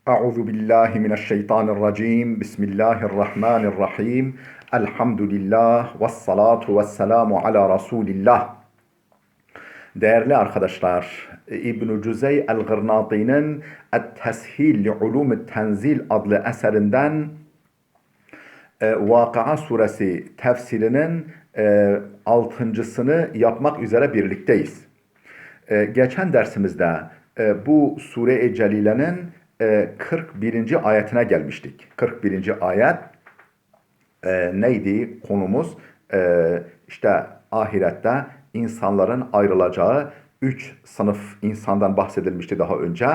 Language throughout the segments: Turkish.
Euzu billahi mineşşeytanirracim. Bismillahirrahmanirrahim. Elhamdülillah ve salatu ve selamu ala Resulillah. Değerli arkadaşlar, İbn-i Cüzey el-Gırnati'nin Et-Teshil li Ulum-i Tenzil adlı eserinden Vakıa suresi tefsirinin altıncısını yapmak üzere birlikteyiz. Geçen dersimizde bu Sure-i Celile'nin 41. ayetine gelmiştik. 41. ayet neydi konumuz? İşte ahirette insanların ayrılacağı 3 sınıf insandan bahsedilmişti daha önce.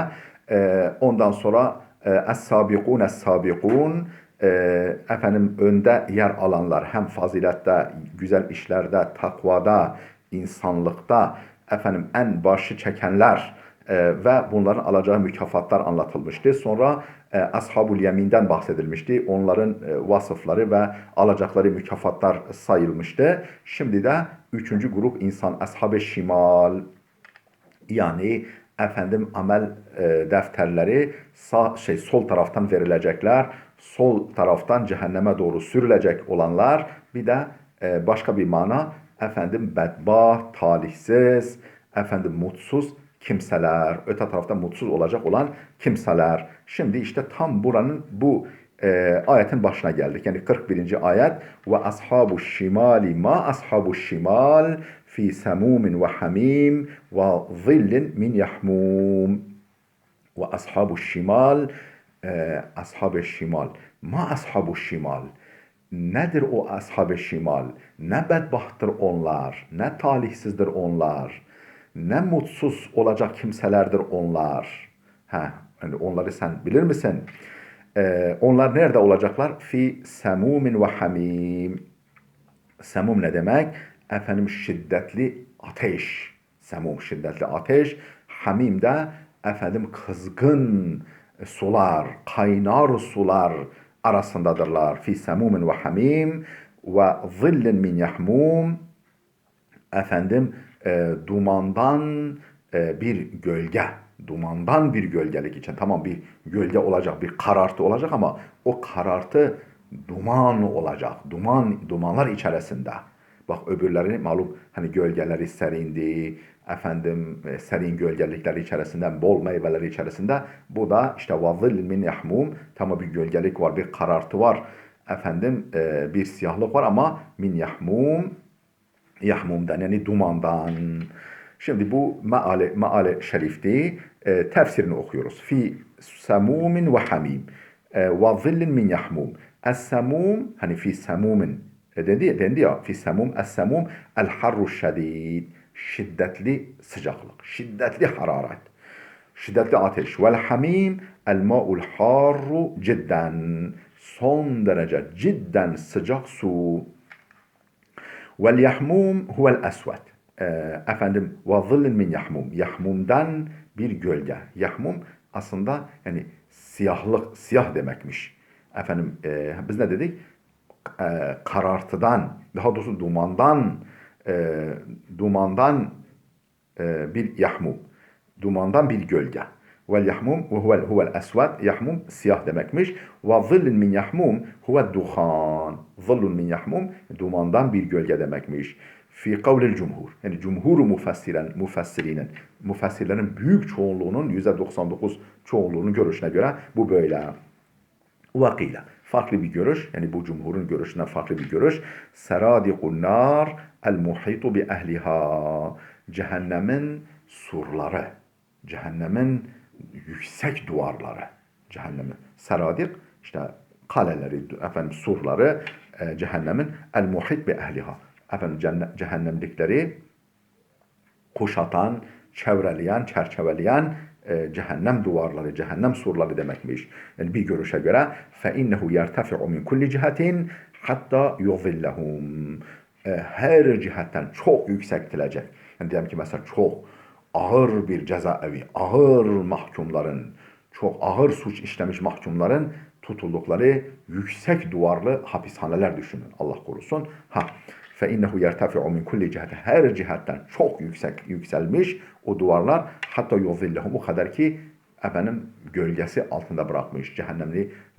Ondan sonra Es-Sabikun Es-Sabikun, efendim önde yer alanlar, hem fazilette, güzel işlerde, takvada, insanlıkta efendim en başı çekenler ve bunların alacağı mükafatlar anlatılmıştı. Sonra Ashab-ül Yemin'den bahsedilmişti. Onların vasıfları ve alacakları mükafatlar sayılmıştı. Şimdi de üçüncü grup insan, Ashab-ı Şimal, yani efendim amel defterleri sol taraftan verilecekler. Sol taraftan cehenneme doğru sürülecek olanlar. Bir de başka bir mana, efendim bedbaht, talihsiz, efendim mutsuz kimseler. Öte tarafta mutsuz olacak olan kimseler. Şimdi işte tam buranın bu ayetin başına geldik. Yani 41. ayet. Ve ashabu şimali ma ashabu şimal fi semumin ve hamim ve zillin min yahmum. Ve ashabu şimal, ashab-ı şimal. Ma ashabu şimal. Nedir o ashab-ı şimal? Ne bedbahttır onlar, ne talihsizdir onlar, ne mutsuz olacak kimselerdir onlar. Yani onları sen bilir misin? Onlar nerede olacaklar? Fi semumin ve hamim. Semum ne demek? Efendim şiddetli ateş. Semum şiddetli ateş. Hamim de efendim kızgın sular, kaynar sular arasındadırlar. Fi semumin ve hamim ve zillin min yahmum. Efendim dumandan bir gölge. Dumandan bir gölgelik için. Tamam, bir gölge olacak, bir karartı olacak ama o karartı duman olacak. Dumanlar içerisinde. Bak öbürlerini malum, hani gölgeleri serindi, efendim serin gölgelikler içerisinde, bol meyveler içerisinde. Bu da işte vazil min yahmum, tamam, bir gölgelik var, bir karartı var. Efendim bir siyahlık var ama min yahmum, yahmumdan yani dumandan. Şimdi bu meale şerifti. Tefsirini okuyoruz. Fi semumin ve hamim ve zillin min yahmum. Es-semum, hani fi semumin dendi ya, fi semum, es-semum el harru şedid, şiddetli sıcaklık, şiddetli hararet, şiddetli ateş. Vel hamim el ma'ul harru cidden, son derece cidden sıcak su. Vel yahmum huvel esved. Efendim ve zillin min yahmum. Yahmumdan bir gölge. Yahmum aslında yani siyahlık, siyah demekmiş. Efendim biz ne dedik? Karartıdan, daha doğrusu dumandan bir yahmum. Dumandan bir gölge. Vel yahmum ve huvel esved. Yahmum siyah demekmiş. Ve zillin min yahmum huve duhan. Zillun min yahmum dumandan bir gölge demekmiş. Fi kavlil cumhur. Yani cumhuru müfessirlerin büyük çoğunluğunun, %99 çoğunluğunun görüşüne göre bu böyle. Vakila. Farklı bir görüş, yani bu cumhurun görüşünden farklı bir görüş. Seradikun nar el muhitu bi ehliha. Cehennemin surları. Cehennemin yüksek duvarları. Cehennemin. Seradik işte kaleleri, efendim surları, cehennemin el muhit bi ehliha. Efendim cehennemlikleri kuşatan, çevreleyen, çerçeveleyen cehennem duvarları, cehennem surları demekmiş. Yani bir görüşe göre فَاِنَّهُ يَرْتَفِعُ مِنْ كُلِّ جِهَةٍ hatta يُظِلَّهُمْ. Her cihetten çok yükseltilecek. Yani diyelim ki mesela çok ağır bir cezaevi, ağır mahkumların, çok ağır suç işlemiş mahkumların tutuldukları yüksek duvarlı hapishaneler düşünün. Allah korusun. فَاِنَّهُ يَرْتَفِعُ مِنْ كُلِّ cihet. Her cihetten çok yükselmiş o duvarlar. Hatta yuzillehum, o kadar ki efendim gölgesi altında bırakmış.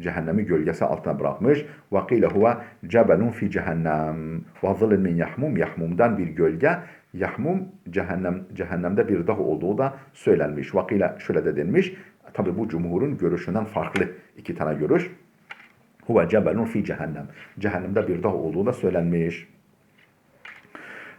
Cehennemi gölgesi altına bırakmış. Ve kîle huve cebelun fi cehennem. Ve zilin min yahmum. Yahmumdan bir gölge. Yahmum cehennemde bir dağ olduğu da söylenmiş. Ve kîle şöyle de denmiş. Tabi bu cumhurun görüşünden farklı iki tane görüş. Huve cebelun fi cehennem. Cehennemde bir dağ olduğu da söylenmiş.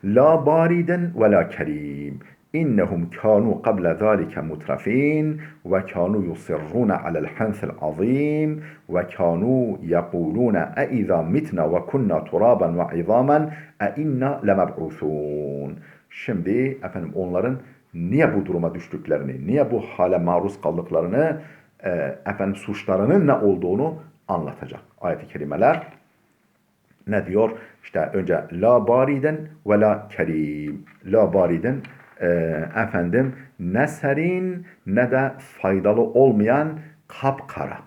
La bariden ve la kerim. İnnehum kanu qabla zalika mutrafin ve kanu yusirrun ala'l hansil azim ve kanu yaqulun a iza mitna ve kunna turaban ve izaman a inna lemeb'usun. Şimdi efendim onların niye bu duruma düştüklerini, niye bu hale maruz kaldıklarını, efendim suçlarının ne olduğunu anlatacak ayet-i kerimeler. Ne diyor? İşte önce la bariden ve la kerim. La bariden efendim ne serin ne de faydalı olmayan kapkara.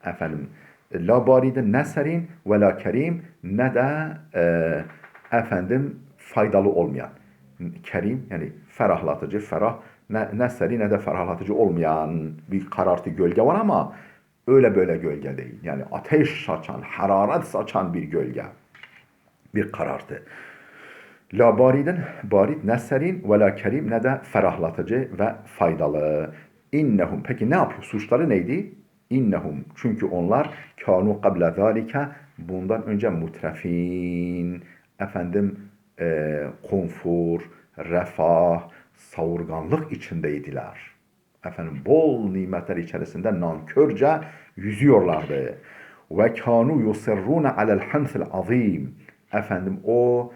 Efendim la bariden ne serin ve la kerim ne de efendim faydalı olmayan. Kerim yani ferahlatıcı, ne serin ne de ferahlatıcı olmayan bir karartı gölge var ama öyle böyle gölge değil. Yani ateş saçan, hararet saçan bir gölge. Bir karartı. La bariden, barit ne serin ve la kerim ne de ferahlatıcı ve faydalı. İnnehum. Peki ne yapıyor? Suçları neydi? İnnehum. Çünkü onlar kanu qabla zalika bundan önce mutrefin. Efendim konfor, refah, savurganlık içindeydiler. Efendim bol nimetler içerisinde nankörce yüzüyorlardı. Ve kanu yusirrune alel hansil azim. Efendim o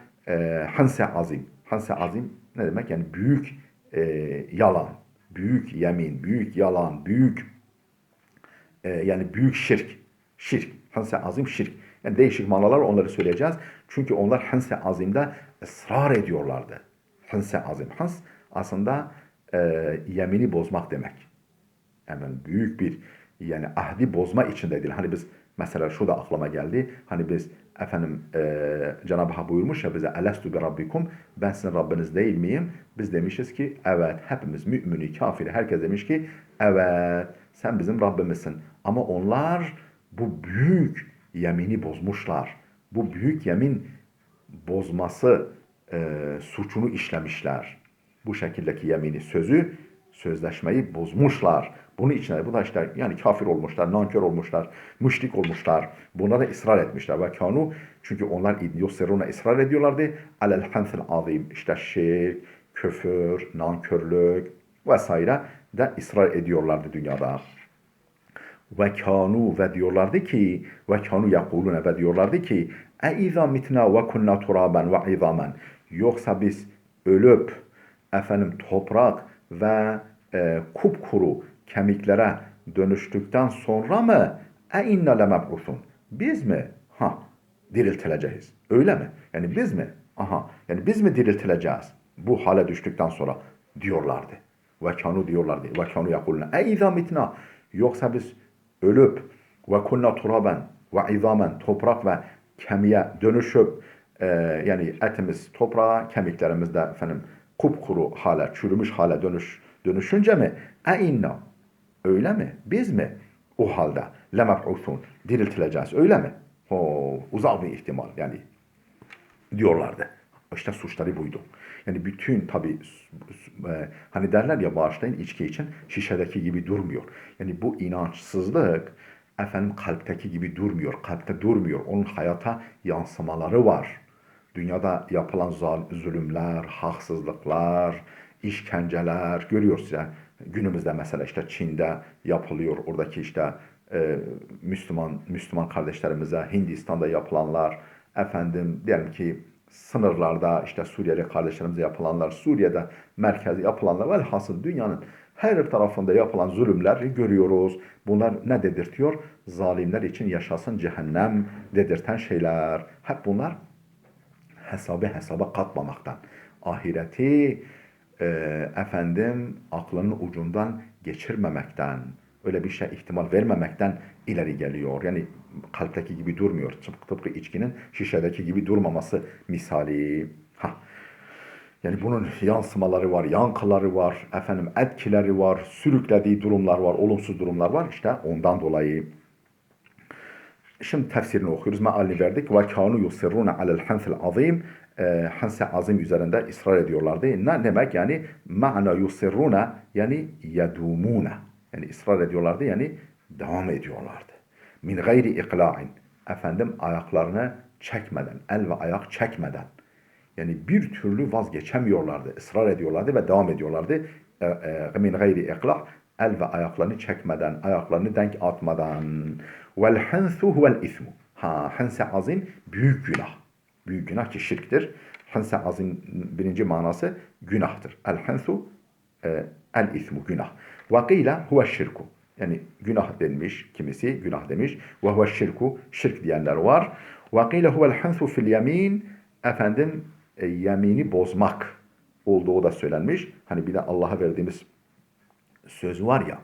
hanse azim. Hanse azim ne demek? Yani büyük yalan, büyük yemin, büyük yalan, büyük yani büyük şirk. Şirk. Hanse azim şirk. Yani değişik manalar onları söyleyeceğiz. Çünkü onlar hanse azimde ısrar ediyorlardı. Hanse azim. Hans aslında yemini bozmak demek. Hemen büyük bir yani ahdi bozma içindeydiler. Hani biz mesela şu da aklıma geldi. Hani biz efendim Cenab-ı Hak buyurmuş ya bize elestu bi rabbikum ben sizin Rabbiniz değil miyim? Biz demişiz ki evet hepimiz mümini, kafiri herkes demiş ki evet sen bizim Rabbimizsin. Ama onlar bu büyük yemini bozmuşlar. Bu büyük yemin bozması suçunu işlemişler. Bu şekildeki yemini, sözleşmeyi bozmuşlar. Bunun içine bu da işte yani kafir olmuşlar, nankör olmuşlar, müşrik olmuşlar. Buna da ısrar etmişler ve kanu çünkü onlar yusirruna ısrar ediyorlardı. Alel hanfil azim işte şirk, küfür, nankörlük vesaire de ısrar ediyorlardı dünyada. Ve kanu ve diyorlardı ki ve kanu yakulune ve diyorlardı ki izâ mitna ve kunna turaben ve izamen yoksa biz ölüp efendim toprak ve kupkuru kemiklere dönüştükten sonra mı inna lemeb'usun biz mi diriltileceğiz öyle mi yani biz mi yani biz mi diriltileceğiz bu hale düştükten sonra diyorlardı ve kanu diyorlardı ve kanu yakulune izâ mitna yoksa biz ölüp ve kunna turaben ve izamen toprak ve kemiğe dönüşüp yani etimiz toprağa kemiklerimiz de efendim kupkuru hale çürümüş hale dönüşünce mi inna öyle mi biz mi o halde lemeb'usun diriltileceğiz öyle mi uzak bir ihtimal yani diyorlardı. İşte suçları buydu. Yani bütün tabi hani derler ya bağışlayın içki için şişedeki gibi durmuyor. Yani bu inançsızlık efendim kalpteki gibi durmuyor. Kalpte durmuyor. Onun hayata yansımaları var. Dünyada yapılan zulümler, haksızlıklar, işkenceler görüyoruz ya. Günümüzde mesela işte Çin'de yapılıyor. Oradaki işte Müslüman kardeşlerimize Hindistan'da yapılanlar efendim diyelim ki sınırlarda işte Suriyeli kardeşlerimize yapılanlar, Suriye'de merkezi yapılanlar velhasıl dünyanın her tarafında yapılan zulümleri görüyoruz. Bunlar ne dedirtiyor? Zalimler için yaşasın cehennem dedirten şeyler. Hep bunlar hesaba katmamaktan. Ahireti efendim aklının ucundan geçirmemekten, öyle bir şey ihtimal vermemekten ileri geliyor. Yani kalpteki gibi durmuyor. Tıpkı içkinin şişedeki gibi durmaması misali. Yani bunun yansımaları var, yankıları var, efendim etkileri var, sürüklediği durumlar var, olumsuz durumlar var. İşte ondan dolayı. Şimdi tefsirini okuyoruz. Mealini verdik. Ve kanu yusirruna alel hansil azim. Hansi azim üzerinde ısrar ediyorlardı. Ne demek yani? Ma'na yusirruna yani yedumuna. Yani ısrar ediyorlardı yani devam ediyorlardı. Min gayri ikla'in. Efendim ayaklarını çekmeden, el ve ayak çekmeden. Yani bir türlü vazgeçemiyorlardı, ısrar ediyorlardı ve devam ediyorlardı. Min gayri ikla, el ve ayaklarını çekmeden, ayaklarını denk atmadan. Vel hensu huvel ismu. Ha, hense azin büyük günah. Büyük günah ki şirktir. Hense azin birinci manası günahtır. El hensu el ismu günah. Ve kıyla huve şirku. Yani günah denmiş, kimisi günah demiş. Ve huve şirku, şirk diyenler var. Ve kıyla huvel hensu fil yemin. Efendim yemini bozmak olduğu da söylenmiş. Hani bir de Allah'a verdiğimiz söz var ya,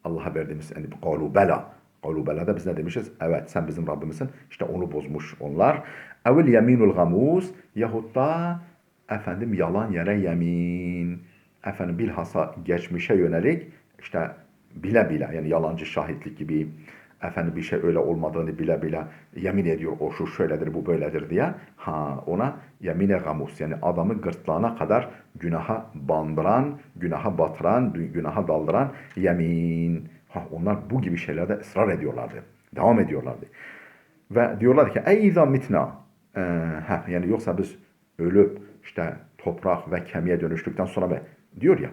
Allah'a verdiğimiz yani kalu bela. Kalu bela da biz ne demişiz? Evet sen bizim Rabbimizsin. İşte onu bozmuş onlar. Evvel yeminul gamus yahut da efendim yalan yere yemin. Efendim bilhassa geçmişe yönelik işte bile bile yani yalancı şahitlik gibi efendim bir şey öyle olmadığını bile bile yemin ediyor o şu şöyledir bu böyledir diye ona yemine gamus yani adamı gırtlağına kadar günaha bandıran, günaha batıran, günaha daldıran yemin. Onlar bu gibi şeylerde ısrar ediyorlardı. Devam ediyorlardı. Ve diyorlar ki ey izâ mitna yani yoksa biz ölüp işte toprak ve kemiğe dönüştükten sonra diyor ya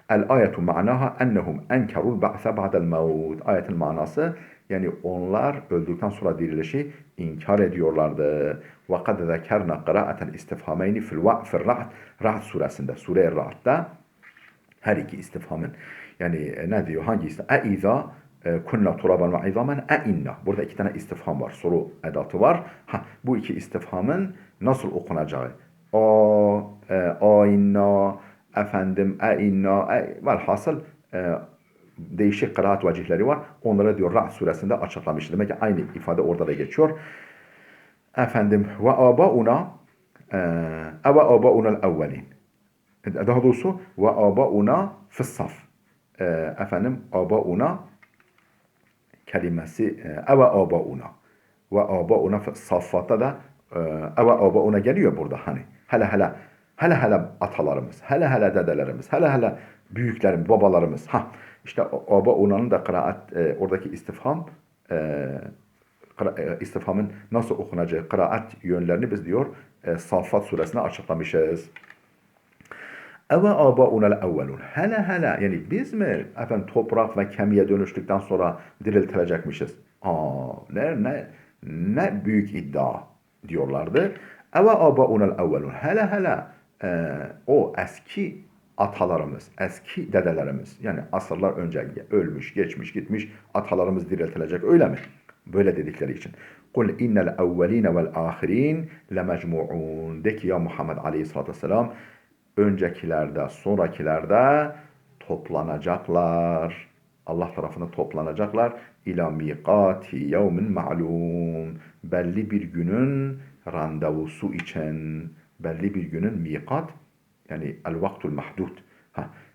el ayetu ma'naha ennehum enkerul ba'se ba'del mevut. Ayetin manası yani onlar öldükten sonra dirilişi inkar ediyorlardı. Ve kad zekerna kıraaten istifhameyni fil Ra'd. Ra'd suresinde, Sure-i Ra'd'da her iki istifhamın yani ne diyor? Hangi istifham? Eiza kunna turaban ve izamen inna. Burada iki tane istifham var. Soru edatı var. Bu iki istifhamın nasıl okunacağı. Inna efendim inna velhasıl değişik kıraat vecihleri var. Onlara diyor Ra'd suresinde açıklamış. Demek ki aynı ifade orada da geçiyor. Efendim ve abauna eve abauna'l evvelin. Daha doğrusu ve abauna fissaf. Efendim abauna kelimesi eve abauna. Ve abauna saffatta da eve abauna geliyor burada hani. Hele atalarımız, hele dedelerimiz, hele büyüklerimiz, babalarımız. İşte abauna'nın da kıraat oradaki istifhamın nasıl okunacağı kıraat yönlerini biz diyor Saffat suresine açıklamışız. Eve âbâunel evvelun. Hele yani biz mi efendim toprak ve kemiğe dönüştükten sonra diriltilecekmişiz? Ne büyük iddia diyorlardı. Eve âbâunel evvelun. Hele o eski atalarımız, eski dedelerimiz yani asırlar önce ölmüş, geçmiş, gitmiş atalarımız diriltilecek öyle mi? Böyle dedikleri için. Kul innel evveline vel ahirin lemecmu'un. De ki ya Muhammed Aleyhisselatü Vesselam öncekilerde, sonrakilerde toplanacaklar. Allah tarafından toplanacaklar. İlâ miqâti yevmin ma'lûm. Belli bir günün randevusu için. Belli bir günün miqat yani el vaktul mahdud.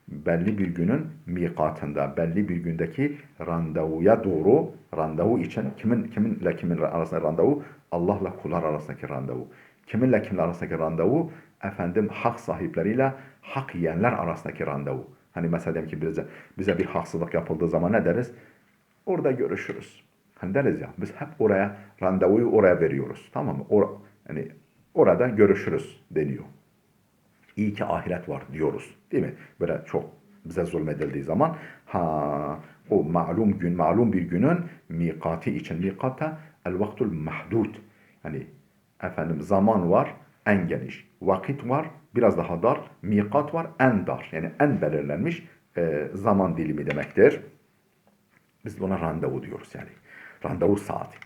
Belli bir günün miqatında, belli bir gündeki randevuya doğru, randevu için kimin arasında randevu? Allah'la kullar arasındaki randevu. Kiminle kimler arasındaki randevu? Efendim hak sahipleriyle hak yiyenler arasındaki randevu. Hani mesela diyelim ki bize bir haksızlık yapıldığı zaman ne deriz? Orada görüşürüz. Hani deriz ya biz hep oraya randevuyu oraya veriyoruz. Tamam mı? Yani orada görüşürüz deniyor. İyi ki ahiret var diyoruz. Değil mi? Böyle çok bize zulmedildiği zaman o malum bir günün mikati için mikata el vaktul mahdud. Yani efendim zaman var en geniş. Vakit var biraz daha dar. Mikat var en dar. Yani en belirlenmiş zaman dilimi demektir. Biz buna randevu diyoruz yani. Randevu saati.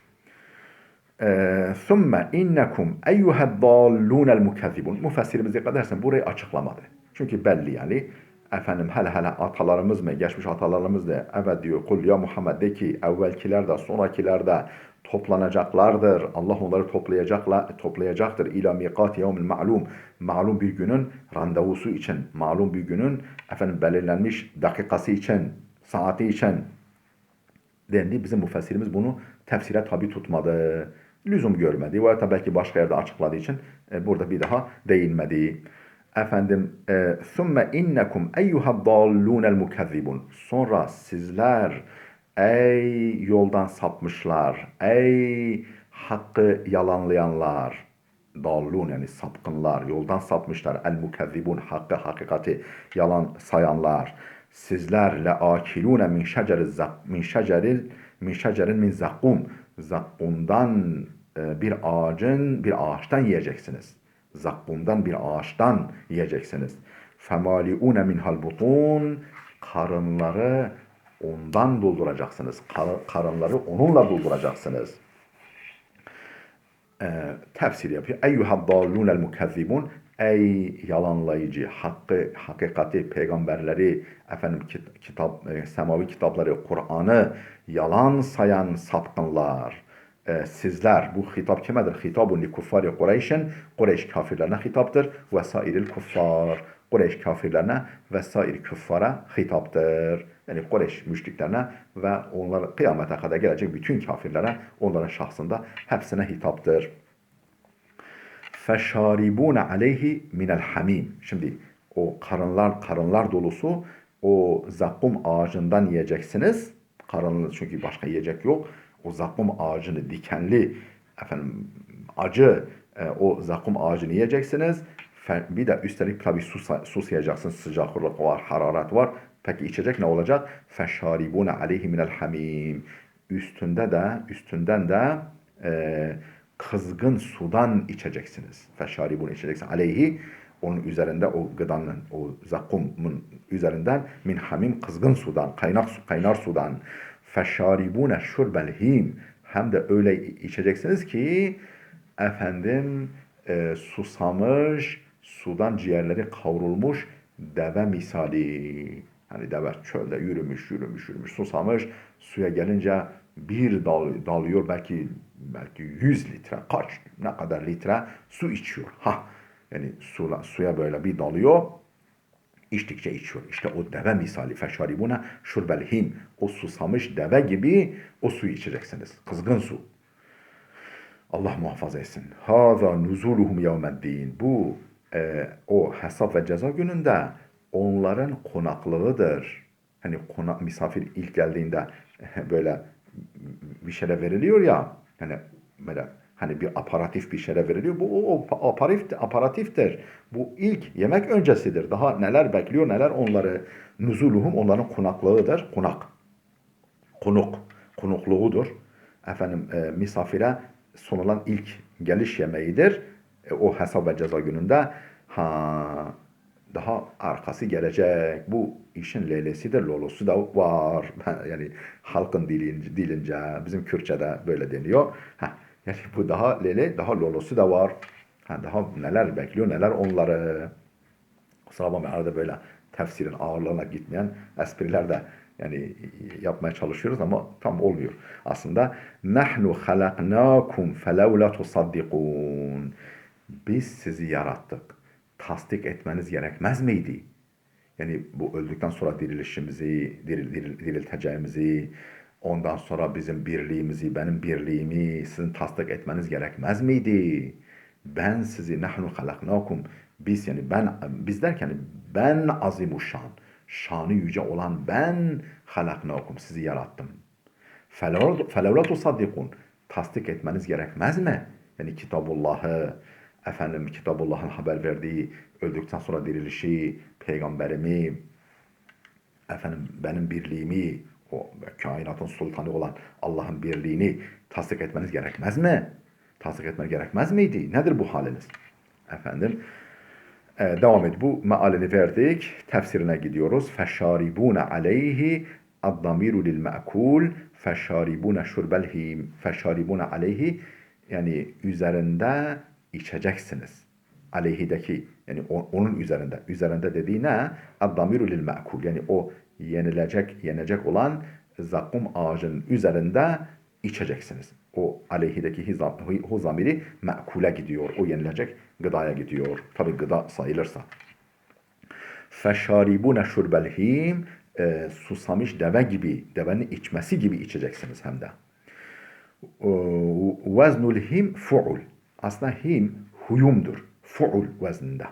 Sümme innekum eyyuheddallûnel mukezzibun. Müfessirimiz dikkat edersen burayı açıklamadı. Çünkü belli yani Efendim hele atalarımız mı, geçmiş atalarımız da evet diyor. Kul ya Muhammed de ki evvelkiler de sonrakiler de toplanacaklardır. Allah onları toplayacaktır. İlâ miqâti yevmil ma'lum. Malum bir günün randevusu için, malum bir günün efendim belirlenmiş dakikası için, saati için dendi. Bizim müfessirimiz bunu tefsire tabi tutmadı. Lüzum görmedi. Veya da belki başka yerde açıkladığı için burada bir daha değinmedi. Efendim, ثُمَّ اِنَّكُمْ اَيُّهَا الضَّالُّونَ الْمُكَذِّبُونَ. Sonra sizler ey yoldan sapmışlar, ey hakkı yalanlayanlar, dallun yani sapkınlar, yoldan sapmışlar, el mukezzibun hakkı hakikati yalan sayanlar. Sizler le akilune min şecerin min zakkum. Zakkumdan bir ağaçtan yiyeceksiniz. Zakkumdan bir ağaçtan yiyeceksiniz. Femaliune minhal butun. Karınları ondan dolduracaksınız. Karınları onunla dolduracaksınız. Tefsir yapıyor. Eyyuhad dallunel mukezzibun. Ey yalanlayıcı, hakikati, peygamberleri, efendim semavi kitapları, Kur'an'ı yalan sayan sapkınlar. Sizler, bu hitap kimedir? Hitabun li kuffari Kureyş'in, Kureyş kafirlerine hitaptır. Vesairil kuffar, Kureyş kafirlerine vesair küffara hitaptır. Yani Kureyş müşriklerine ve onlara kıyamete kadar gelecek bütün kafirlere, onların şahsında hepsine hitaptır. فَشَارِبُونَ عَلَيْهِ مِنَ الْحَمِيمِ. Şimdi o karınlar dolusu o zakkum ağacından yiyeceksiniz. Karınlı çünkü başka yiyecek yok. O zakkum ağacını dikenli efendim acı o zakkum ağacını yiyeceksiniz. Bir de üstelik tabi su sayacaksınız. Sıcaklık var, hararet var. Peki içecek ne olacak? فَشَارِبُونَ عَلَيْهِ مِنَ الْحَمِيمِ. Üstünden de kızgın sudan içeceksiniz. Feşaribun içeceksiniz. Aleyhi onun üzerinde o gıdanın, o zakkumun üzerinden min hamim kızgın sudan, kaynar sudan. Feşaribune şurbel him. Hem de öyle içeceksiniz ki efendim susamış, sudan ciğerleri kavrulmuş deve misali. Hani deve çölde yürümüş, susamış. Suya gelince bir dalıyor belki 100 litre, ne kadar litre su içiyor. Yani suya böyle bir dalıyor, içtikçe içiyor. İşte o deve misali feşaribuna şurbelhim. O susamış deve gibi o suyu içeceksiniz. Kızgın su. Allah muhafaza etsin. Hâzâ nuzuluhum yevmeddin. Bu o hesap ve ceza gününde onların konaklığıdır. Hani misafir ilk geldiğinde böyle bir şeyler veriliyor ya. Hani böyle hani bir aparatif bir şeyler veriliyor. Bu o aparatiftir. Bu ilk yemek öncesidir. Daha neler bekliyor, neler onları nuzuluhum onların konaklığıdır. Konukluğudur. Efendim misafire sunulan ilk geliş yemeğidir. O hesap ve ceza gününde daha arkası gelecek. Bu işin leylesi de lolosu da var. Yani halkın dilince bizim Kürtçe'de böyle deniyor. Yani bu daha lele, daha lolosu da var. Daha neler bekliyor, neler onları. Kusura bakmayın arada böyle tefsirin ağırlığına gitmeyen espriler de yani yapmaya çalışıyoruz ama tam olmuyor. Aslında nahnu halaknakum felevla tusaddikun. Biz sizi yarattık. Tasdik etmeniz gerekmez miydi? Yani bu öldükten sonra dirilişimizi, dirilteceğimizi, ondan sonra bizim birliğimizi, benim birliğimi sizin tasdik etmeniz gerekmez miydi? Ben sizi nahnu halaknakum. Biz derken ben azimuşşan, şanı yüce olan ben halaknakum sizi yarattım. Felevla tusaddikun. Tasdik etmeniz gerekmez mi? Yani Kitabullah'ın haber verdiği öldükten sonra dirilişi, peygamberimi, benim birliğimi, o kainatın sultanı olan Allah'ın birliğini tasdik etmeniz gerekmez mi? Tasdik etmeniz gerekmez miydi? Nedir bu haliniz? Devam et. Bu mealini verdik. Tefsirine gidiyoruz. Feşaribune aleyhi ad-damiru lil me'kul feşaribune şurbelhim feşaribune aleyhi yani üzerinde içeceksiniz. aleyhideki yani onun üzerinde. Üzerinde dediği ne? Ad-damiru lil ma'kul. Yani o yenecek olan zakkum ağacının üzerinde içeceksiniz. O aleyhideki hu zamiri ma'kule gidiyor. O yenilecek gıdaya gidiyor. Tabi gıda sayılırsa. Feşaribune şurbel him. Susamış deve gibi, devenin içmesi gibi içeceksiniz hem de. Veznul him fu'ul. Aslında him huyumdur. Fu'ul vezninde.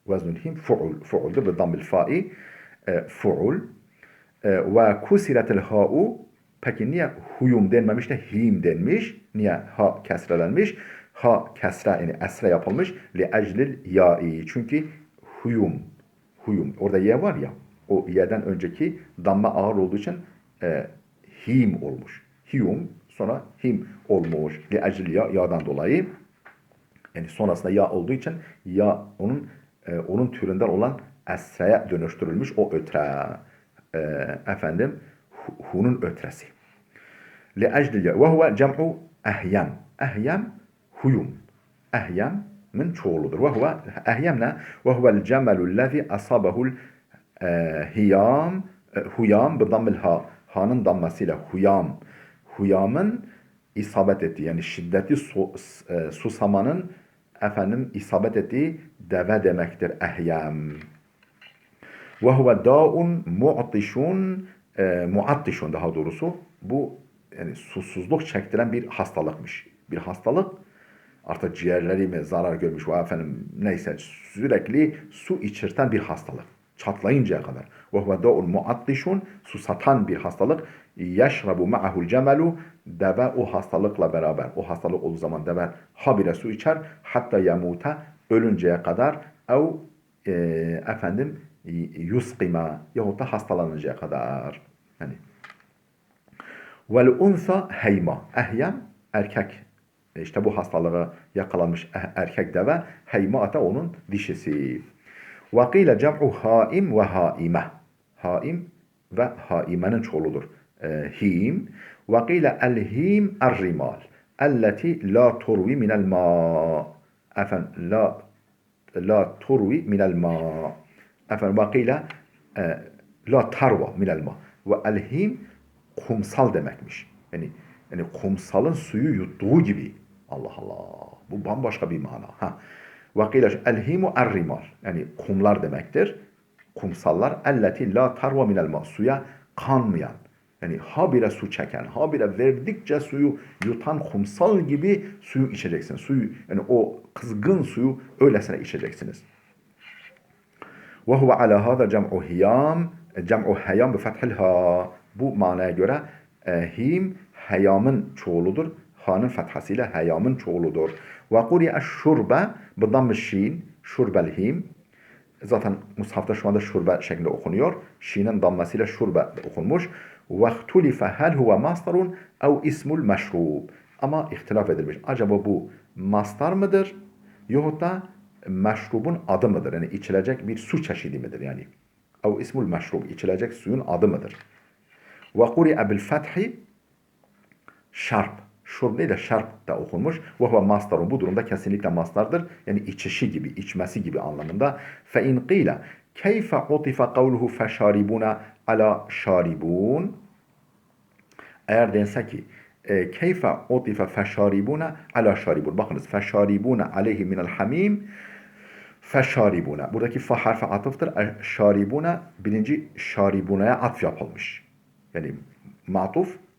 Veznul him fu'ul. Fu'uldur ve dammil fa'i fu'ul. Ve kusiretel ha'u. Peki niye huyum denmemiş de him denmiş? Niye ha kesrelenmiş? Ha kesre yani esre yapılmış. Li eclil ya'i. Çünkü huyum. Orada ye var ya. O y'den önceki damma ağır olduğu için him olmuş. Hiyum sonra him olmuş. Li eclil ya ya'dan dolayı. Yani sonrasında ya olduğu için ya onun türünden olan esreye dönüştürülmüş o ötre. Hu'nun ötresi. لأجل وهو جمع أهيم أهيم huyum min çoğuludur. وهو الجمل الذي أصابه huyam bıdammil ha ha'nın dammasıyla huyamın isabet ettiği yani şiddetli susamanın isabet ettiği deve demektir ehyem. وهو da'un muattişun daha doğrusu bu yani susuzluk çektiren bir hastalıkmış. Bir hastalık artık ciğerleri mi zarar görmüş neyse sürekli su içirten bir hastalık. Çatlayıncaya kadar. وهو da'un muattişun susatan bir hastalık. Yeşrabu ma'ahul cemelu deve o hastalıkla beraber o hastalık olduğu zaman deve habire su içer hatta yamuta ölünceye kadar yusqima yahut da hastalanıncaya kadar. Yani vel unsa heyma. Ehyem erkek. İşte bu hastalığa yakalanmış erkek deve. Heyma ata onun dişisi. Ve qîle cem'u haim ve haime. Haim ve haimenin çoğuludur. Him. Ve qîle el-him er-rimal. Elleti la turvi minel ma. La turvi minel ma. Vakile la tarva minel ma. Ve el-him kumsal demekmiş. Yani kumsalın suyu yuttuğu gibi. Allah Allah. Bu bambaşka bir mana. Vakile el-himu er-rimal. Yani kumlar demektir. Kumsallar elleti la tarva minel ma. Suya kanmayan. Yani habire su çeken, habire verdikçe suyu yutan kumsal gibi suyu içeceksiniz. Yani o kızgın suyu öylesine içeceksiniz. Ve huve ala hâzâ cem'u hiyâm. Cem'u heyâm bi fethil ha. Bu manaya göre him heyamın çoğuludur. Ha'nın fethasıyla heyamın çoğuludur. Ve kuri'e şurbe bi damm-ı şin. Şurbel him. Zaten mushafta şu anda şurbe şeklinde okunuyor. Şinin dammasıyla şurbe okunmuş. وَاخْتُلِفَ هَلْ هُوَ مَصْدَرٌ اَوْ اِسْمُ الْمَشْرُوبِ. Ama ihtilaf edilmiş. Acaba bu mastar mıdır? Yahut da meşrubun adı mıdır? Yani içilecek bir su çeşidi midir? Yani اَوْ اِسْمُ الْمَشْرُوبِ. İçilecek suyun adı mıdır? وَقُرِئَ بِالْفَتْحِ şarp. Şurb değil de şarp da okunmuş. وَهُوَ mastarun. Bu durumda kesinlikle mastardır. Yani içişi gibi, içmesi gibi anlamında. فَاِنْ قِيلَ كَيْفَ عُطِفَ قَوْلُهُ فَشَارِبُونَ ala şaribun. Eğer dense ki keyfe utife feşaribuna ala şaribun. Bakınız feşaribuna aleyhi minel hamim feşaribuna. Buradaki fa harfi atıftır. Şaribuna birinci şaribunaya atf yapılmış. Yani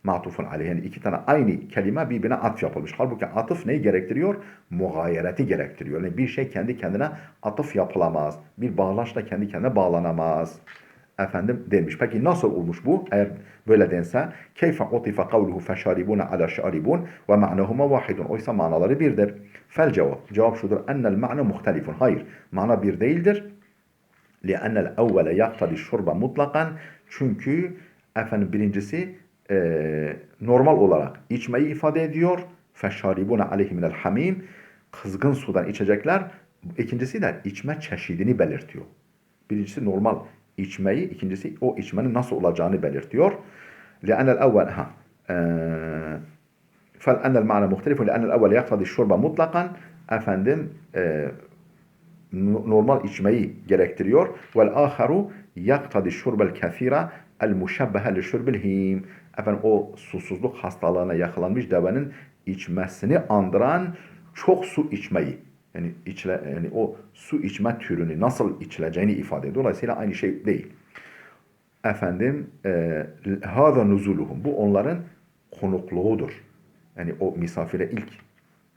matufun aleyhi. Yani iki tane aynı kelime birbirine atf yapılmış. Halbuki atıf neyi gerektiriyor? Mugayereti gerektiriyor. Yani bir şey kendi kendine atıf yapılamaz. Bir bağlaçla kendi kendine bağlanamaz. Denmiş. Peki nasıl olmuş bu? Eğer böyle dense keyfe utife kavluhu feşaribuna ala şaribun ve ma'nahuma vahidun. Oysa manaları birdir. Fel cevap. Cevap şudur. Ennel ma'na muhtelifun. Hayır. Mana bir değildir. Li'ennel evvele yaktadi şurba mutlakan. Çünkü birincisi normal olarak içmeyi ifade ediyor. Feşaribuna aleyhi minel hamim. Kızgın sudan içecekler. İkincisi de içme çeşidini belirtiyor. Birincisi normal içmeyi, ikincisi o içmenin nasıl olacağını belirtiyor. لأن الأول فلأن المعنى مختلف لأن الأول يقتضي الشرب مطلقا normal içmeyi gerektiriyor. Vel aharu yaktadi şurbel kathira el muşebbehe li şurbil him. Efendim o susuzluk hastalığına yakalanmış devenin içmesini andıran çok su içmeyi. Yani o su içme türünü nasıl içileceğini ifade ediyor. Dolayısıyla aynı şey değil. Efendim hâzâ nuzuluhum. Bu onların konukluğudur. Yani o misafire ilk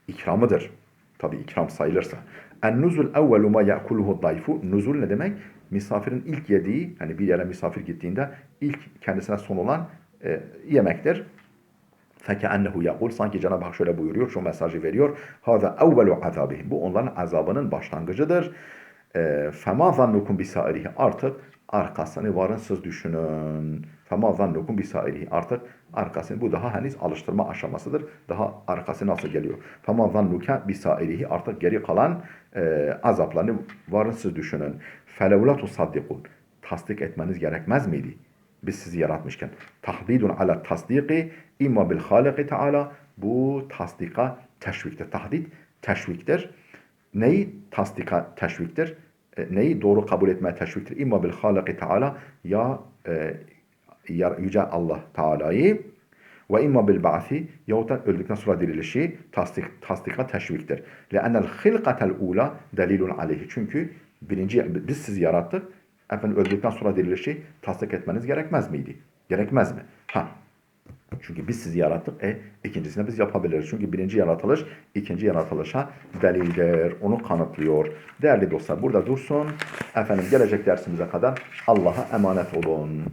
ikramıdır. Tabi ikram sayılırsa. En-nuzul evvelu ma ya'kuluhu dayfu. Nuzul ne demek? Misafirin ilk yediği, hani bir yere misafir gittiğinde ilk kendisine son olan yemektir. فَكَأَنَّهُ يَقُولُ Sanki Cenab-ı Hak şöyle buyuruyor, şu mesajı veriyor. هَذَا اَوَّلُ عَذَابِهِمْ Bu onların azabının başlangıcıdır. فَمَا ظَنُّكُمْ بِسَائِرِهِ Artık arkasını varın siz düşünün. فَمَا ظَنُّكُمْ بِسَائِرِهِ Artık arkasını, bu daha henüz alıştırma aşamasıdır. Daha arkası nasıl geliyor? فَمَا ظَنُّكَ بِسَائِرِهِ Artık geri kalan azaplarını varın siz düşünün. فَلَوْلَا تُصَدِّقُونَ Tasdik etmeniz gerekmez miydi? Biz sizi yaratmışken. Tahdidun ala tasdiki imma bil haliki teala. Bu tasdika teşviktir. Tahdid teşviktir. Neyi tasdika teşviktir? Neyi doğru kabul etmeye teşviktir? İmma bil haliki teala ya Yüce Allah Teala'yı ve imma bil ba'si yahut da öldükten sonra dirilişi tasdika teşviktir. Le'ennel hilkatel ula delilun aleyhi. Çünkü biz sizi yarattık. Efendim öldükten sonra dirilişi tasdik etmeniz gerekmez miydi? Gerekmez mi? Çünkü biz sizi yarattık. İkincisini biz yapabiliriz. Çünkü birinci yaratılış ikinci yaratılışa delildir. Onu kanıtlıyor. Değerli dostlar burada dursun. Efendim gelecek dersimize kadar Allah'a emanet olun.